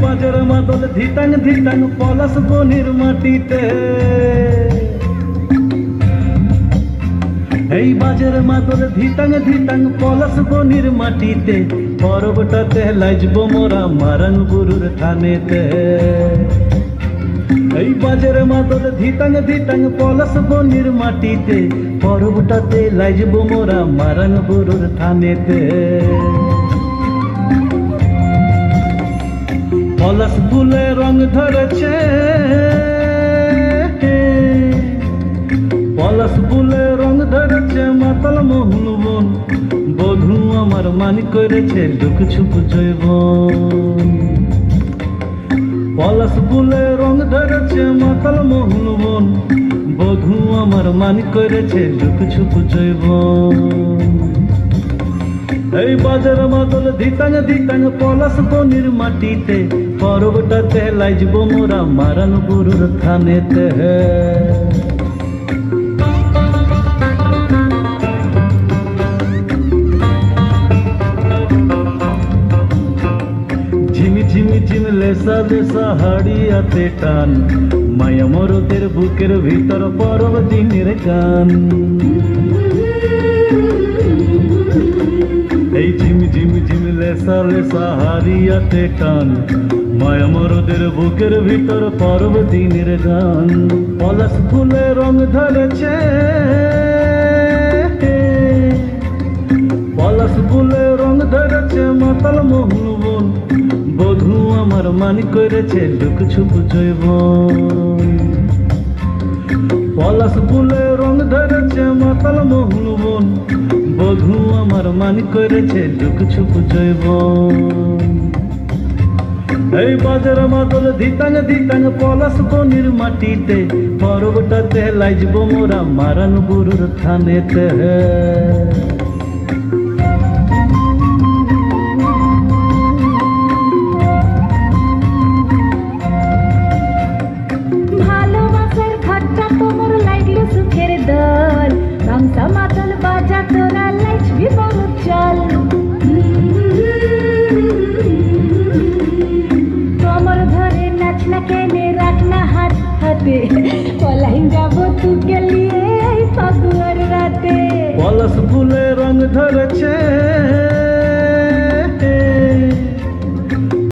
বাজার মাদল ধিতাং ধিতাং পলাশ বনির মাটিতে, এই বাজার মাদল ধিতাং ধিতাং পলাশ বনির মাটিতে, পরবটাতে লাজব মোরা মারাং বুরুর থানেতে। এই বাজার মাদল ধিতাং ধিতাং পলাশ বনির মাটিতে, পরবটাতে লাজব মোরা মারাং বুরুর থানেতে। পলাশ ফুলে রং ধরেছে, পলাশ ফুলে রং ধরেছে মাতাল মোহন বন, বধূ আমার মানি করেছে লুক ছুপ জৈবন। পলাশ ফুলে রং ধরেছে মাতাল মোহন বন, বধূ আমার মানি করেছে লুক ছুপ জৈবন। এই বাজার মাদল ধিতাং ধিতাং পলাশ বনির মাটিতে, পরবটাতে লাজব মোরা মারান বুরুর থানেতে। ঝিমি ঝিমি ঝিম লেসা লেসা হাড়িয়াতে টান, মায়া মরদের বুকের ভিতর পরব দিনের গান। এই ঝিমি ঝিমি ঝিম লেসা লেসা হারিয়াতে টান, মায়া মরদের বুকের ভিতর পরব দিনের গান। পলাশ ফুলে রং ধরেছে, পলাশ ফুলে রং ধরেছে মাতাল মোহন বন, বধূ আমার মানি করেছে লুক ছুপ জৈবন। পলাশ ফুলে রং ধরেছে মাতাল মোহন বন, বধূ আমার মানি করেছে লুক ছুপ জৈবন। এই বাজার মাদল ধিতাং ধিতাং পলাশ বনির মাটিতে, পরবটাতে লাজব মোরা মারান বুরুর থানেতে। ভালোবাসার খাটটা তোমার লাগলো সুখের দল, গামছা মাদল বাজা তোরা লাইছবি বড় চল। তোমার ধরে নাচ না কেনে রাখ না হাত হাতে, পলাই যাবো তুকে লিয়ে এই ফাগুয়ার রাতে। পলাশ ফুলে রং ধরেছে,